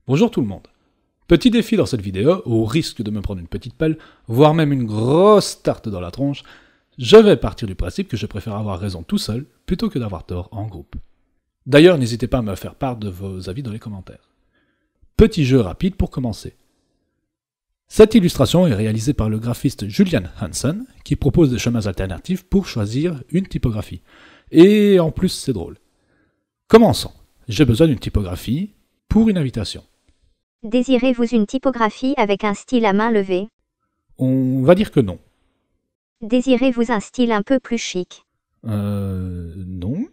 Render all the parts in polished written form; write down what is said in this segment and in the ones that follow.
Bonjour tout le monde. Petit défi dans cette vidéo, au risque de me prendre une petite pelle, voire même une grosse tarte dans la tronche, je vais partir du principe que je préfère avoir raison tout seul plutôt que d'avoir tort en groupe. D'ailleurs, n'hésitez pas à me faire part de vos avis dans les commentaires. Petit jeu rapide pour commencer. Cette illustration est réalisée par le graphiste Julian Hansen, qui propose des chemins alternatifs pour choisir une typographie. Et en plus, c'est drôle. Commençons. J'ai besoin d'une typographie pour une invitation. Désirez-vous une typographie avec un style à main levée? On va dire que non. Désirez-vous un style un peu plus chic? Non.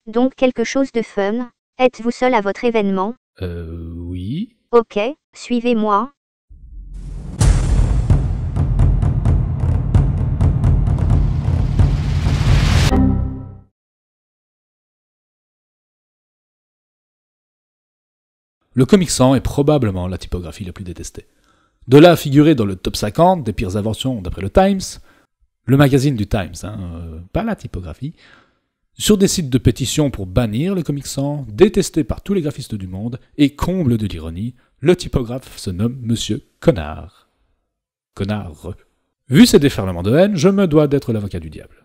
Donc quelque chose de fun? Êtes-vous seul à votre événement? Oui. Ok, suivez-moi. Le Comic Sans est probablement la typographie la plus détestée. De là à figurer dans le top 50 des pires inventions d'après le Times, le magazine du Times, pas la typographie, sur des sites de pétition pour bannir le Comic Sans, détesté par tous les graphistes du monde, et comble de l'ironie, le typographe se nomme Monsieur Connard. Connard. Vu ces déferlements de haine, je me dois d'être l'avocat du diable.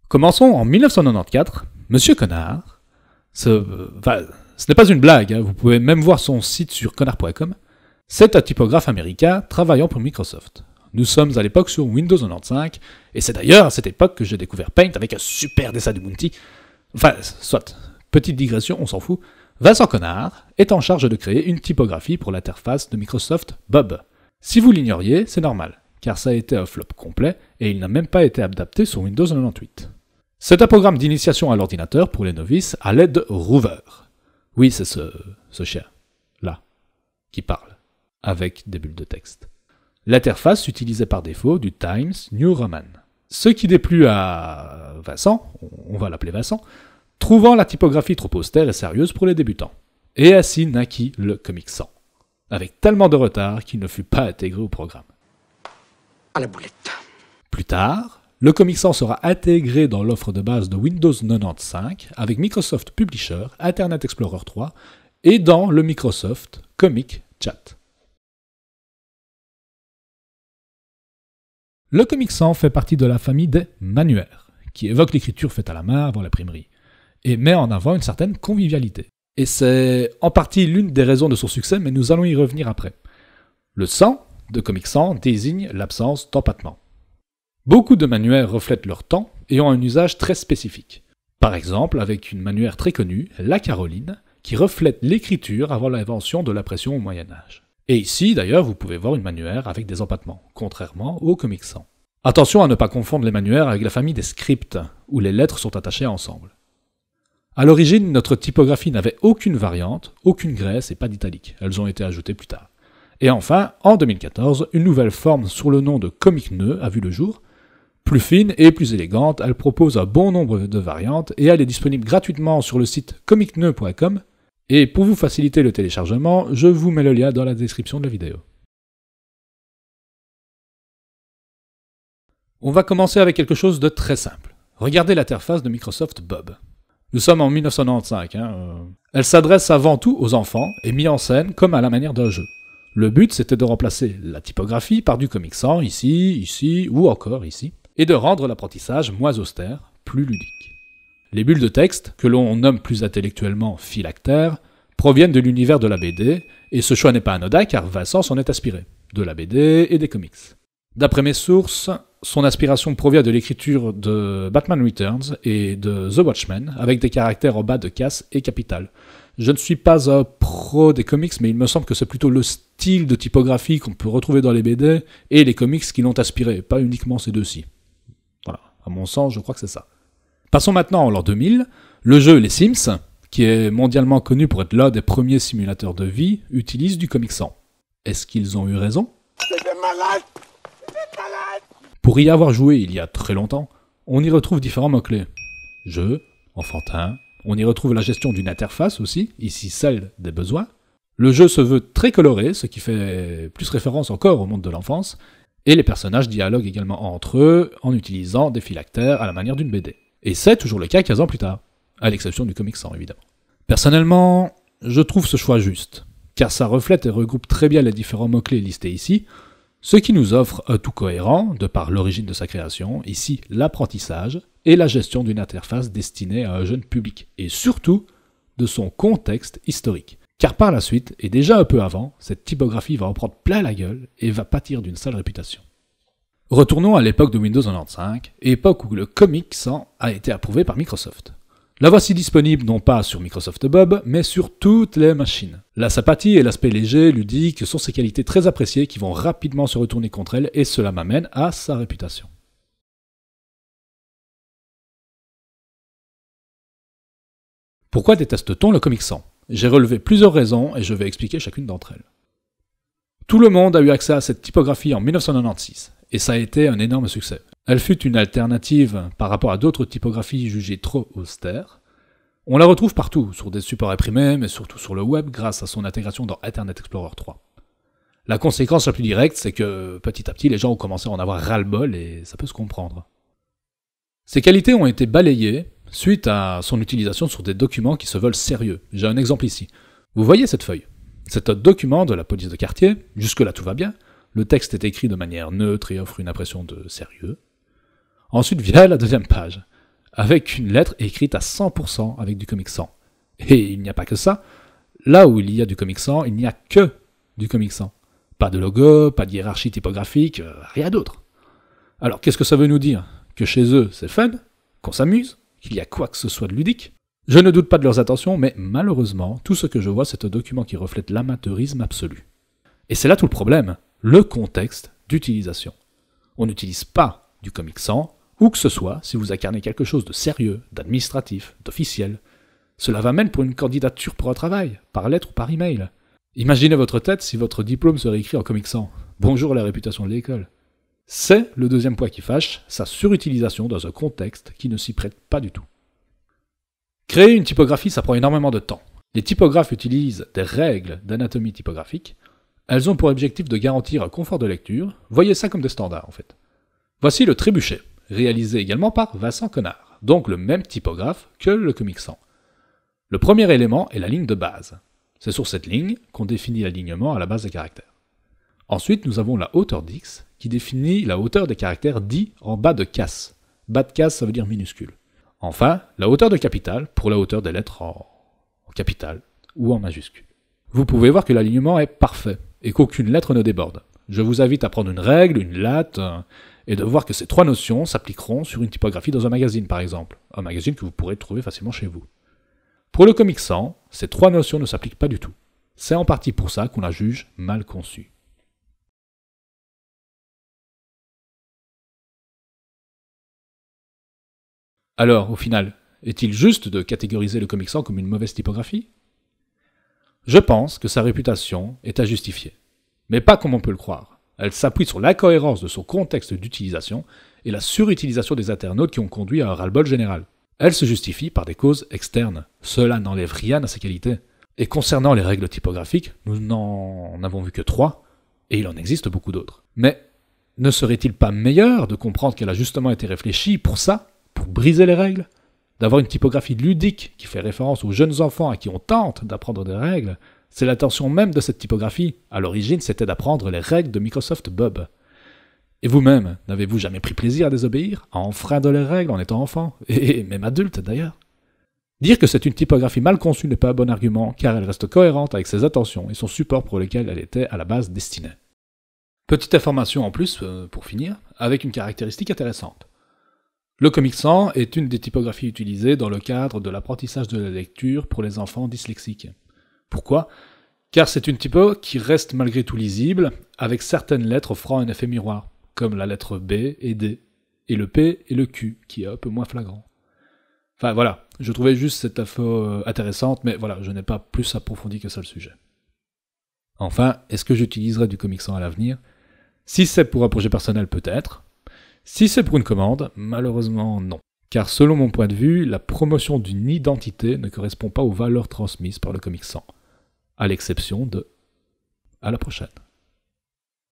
Commençons en 1994, Monsieur Connard, ce n'est pas une blague, vous pouvez même voir son site sur connard.com. C'est un typographe américain travaillant pour Microsoft. Nous sommes à l'époque sur Windows 95, et c'est d'ailleurs à cette époque que j'ai découvert Paint avec un super dessin du Bounty. Enfin, soit, petite digression, on s'en fout. Vincent Connard est en charge de créer une typographie pour l'interface de Microsoft Bob. Si vous l'ignoriez, c'est normal, car ça a été un flop complet, et il n'a même pas été adapté sur Windows 98. C'est un programme d'initiation à l'ordinateur pour les novices à l'aide de Rover. Oui, c'est ce chien-là, qui parle, avec des bulles de texte. L'interface utilisée par défaut du Times New Roman. Ce qui déplut à Vincent, on va l'appeler Vincent, trouvant la typographie trop austère et sérieuse pour les débutants. Et ainsi naquit le Comic Sans, avec tellement de retard qu'il ne fut pas intégré au programme. À la boulette. Plus tard, le Comic Sans sera intégré dans l'offre de base de Windows 95 avec Microsoft Publisher, Internet Explorer 3 et dans le Microsoft Comic Chat. Le Comic Sans fait partie de la famille des manuaires, qui évoque l'écriture faite à la main avant l'imprimerie, et met en avant une certaine convivialité. Et c'est en partie l'une des raisons de son succès, mais nous allons y revenir après. Le sans de Comic Sans désigne l'absence d'empattement. Beaucoup de manuaires reflètent leur temps et ont un usage très spécifique. Par exemple, avec une manuaire très connue, la Caroline, qui reflète l'écriture avant l'invention de l'impression au Moyen-Âge. Et ici, d'ailleurs, vous pouvez voir une manuaire avec des empattements, contrairement au Comic Sans. Attention à ne pas confondre les manuaires avec la famille des scripts, où les lettres sont attachées ensemble. À l'origine, notre typographie n'avait aucune variante, aucune graisse et pas d'italique. Elles ont été ajoutées plus tard. Et enfin, en 2014, une nouvelle forme sous le nom de Comic Neu a vu le jour. Plus fine et plus élégante, elle propose un bon nombre de variantes et elle est disponible gratuitement sur le site comicneu.com. Et pour vous faciliter le téléchargement, je vous mets le lien dans la description de la vidéo. On va commencer avec quelque chose de très simple. Regardez l'interface de Microsoft Bob. Nous sommes en 1995. Elle s'adresse avant tout aux enfants et mise en scène comme à la manière d'un jeu. Le but, c'était de remplacer la typographie par du Comic Sans, ici, ou encore ici, et de rendre l'apprentissage moins austère, plus ludique. Les bulles de texte, que l'on nomme plus intellectuellement phylactères, proviennent de l'univers de la BD, et ce choix n'est pas anodin car Vincent s'en est inspiré, de la BD et des comics. D'après mes sources, son inspiration provient de l'écriture de Batman Returns et de The Watchmen, avec des caractères en bas de casse et capitales. Je ne suis pas un pro des comics, mais il me semble que c'est plutôt le style de typographie qu'on peut retrouver dans les BD et les comics qui l'ont inspiré, pas uniquement ces deux-ci. Voilà, à mon sens, je crois que c'est ça. Passons maintenant en l'an 2000. Le jeu Les Sims, qui est mondialement connu pour être l'un des premiers simulateurs de vie, utilise du Comic Sans. Est-ce qu'ils ont eu raison? C'était malade. C'était malade. Pour y avoir joué il y a très longtemps, on y retrouve différents mots-clés. Jeu, enfantin, on y retrouve la gestion d'une interface aussi, ici celle des besoins. Le jeu se veut très coloré, ce qui fait plus référence encore au monde de l'enfance, et les personnages dialoguent également entre eux en utilisant des phylactères à la manière d'une BD. Et c'est toujours le cas 15 ans plus tard, à l'exception du Comic Sans évidemment. Personnellement, je trouve ce choix juste. car ça reflète et regroupe très bien les différents mots-clés listés ici, ce qui nous offre un tout cohérent, de par l'origine de sa création, ici l'apprentissage et la gestion d'une interface destinée à un jeune public, et surtout de son contexte historique. Car par la suite, et déjà un peu avant, cette typographie va en prendre plein la gueule et va pâtir d'une sale réputation. Retournons à l'époque de Windows 95, époque où le Comic Sans a été approuvé par Microsoft. La voici disponible non pas sur Microsoft Bob, mais sur toutes les machines. La sympathie et l'aspect léger, ludique, sont ses qualités très appréciées qui vont rapidement se retourner contre elle, et cela m'amène à sa réputation. Pourquoi déteste-t-on le Comic Sans ? J'ai relevé plusieurs raisons et je vais expliquer chacune d'entre elles. Tout le monde a eu accès à cette typographie en 1996, et ça a été un énorme succès. Elle fut une alternative par rapport à d'autres typographies jugées trop austères. On la retrouve partout, sur des supports imprimés, mais surtout sur le web grâce à son intégration dans Internet Explorer 3. La conséquence la plus directe, c'est que petit à petit, les gens ont commencé à en avoir ras-le-bol et ça peut se comprendre. Ces qualités ont été balayées suite à son utilisation sur des documents qui se veulent sérieux. J'ai un exemple ici. Vous voyez cette feuille ? C'est un document de la police de quartier, jusque-là tout va bien. Le texte est écrit de manière neutre et offre une impression de sérieux. Ensuite vient la deuxième page, avec une lettre écrite à 100% avec du Comic Sans. Et il n'y a pas que ça. Là où il y a du Comic Sans, il n'y a que du Comic Sans. Pas de logo, pas de hiérarchie typographique, rien d'autre. Alors qu'est-ce que ça veut nous dire ? Que chez eux c'est fun ? Qu'on s'amuse ? Qu'il y a quoi que ce soit de ludique ? Je ne doute pas de leurs intentions, mais malheureusement, tout ce que je vois c'est un document qui reflète l'amateurisme absolu. Et c'est là tout le problème, le contexte d'utilisation. On n'utilise pas du Comic Sans, où que ce soit, si vous incarnez quelque chose de sérieux, d'administratif, d'officiel. Cela va même pour une candidature pour un travail, par lettre ou par email. Imaginez votre tête si votre diplôme serait écrit en Comic Sans. Bonjour la réputation de l'école. C'est le deuxième point qui fâche, sa surutilisation dans un contexte qui ne s'y prête pas du tout. Créer une typographie, ça prend énormément de temps. Les typographes utilisent des règles d'anatomie typographique. Elles ont pour objectif de garantir un confort de lecture. Voyez ça comme des standards en fait. Voici le trébuchet, réalisé également par Vincent Connard, donc le même typographe que le Comic Sans. Le premier élément est la ligne de base. C'est sur cette ligne qu'on définit l'alignement à la base des caractères. Ensuite, nous avons la hauteur d'X, qui définit la hauteur des caractères dits en bas de casse. Bas de casse, ça veut dire minuscule. Enfin, la hauteur de capitale, pour la hauteur des lettres en capitale ou en majuscule. Vous pouvez voir que l'alignement est parfait, et qu'aucune lettre ne déborde. Je vous invite à prendre une règle, une latte, et de voir que ces trois notions s'appliqueront sur une typographie dans un magazine, par exemple. Un magazine que vous pourrez trouver facilement chez vous. Pour le Comic Sans, ces trois notions ne s'appliquent pas du tout. C'est en partie pour ça qu'on la juge mal conçue. Alors, au final, est-il juste de catégoriser le Comic Sans comme une mauvaise typographie ? Je pense que sa réputation est à justifier. Mais pas comme on peut le croire. Elle s'appuie sur l'incohérence de son contexte d'utilisation et la surutilisation des internautes qui ont conduit à un ras-le-bol général. Elle se justifie par des causes externes. Cela n'enlève rien à ses qualités. Et concernant les règles typographiques, nous n'en avons vu que 3, et il en existe beaucoup d'autres. Mais ne serait-il pas meilleur de comprendre qu'elle a justement été réfléchie pour ça, pour briser les règles ? D'avoir une typographie ludique qui fait référence aux jeunes enfants à qui on tente d'apprendre des règles, c'est l'intention même de cette typographie. À l'origine, c'était d'apprendre les règles de Microsoft Bob. Et vous-même, n'avez-vous jamais pris plaisir à désobéir, à enfreindre les règles en étant enfant, et même adulte d'ailleurs ? Dire que c'est une typographie mal conçue n'est pas un bon argument, car elle reste cohérente avec ses intentions et son support pour lequel elle était à la base destinée. Petite information en plus, pour finir, avec une caractéristique intéressante. Le Comic Sans est une des typographies utilisées dans le cadre de l'apprentissage de la lecture pour les enfants dyslexiques. Pourquoi ? Car c'est une typo qui reste malgré tout lisible, avec certaines lettres offrant un effet miroir, comme la lettre B et D, et le P et le Q, qui est un peu moins flagrant. Enfin voilà, je trouvais juste cette info intéressante, mais voilà, je n'ai pas plus approfondi que ça le sujet. Enfin, est-ce que j'utiliserai du Comic Sans à l'avenir ? Si c'est pour un projet personnel, peut-être. Si c'est pour une commande, malheureusement non. Car selon mon point de vue, la promotion d'une identité ne correspond pas aux valeurs transmises par le Comic Sans. À l'exception de... À la prochaine.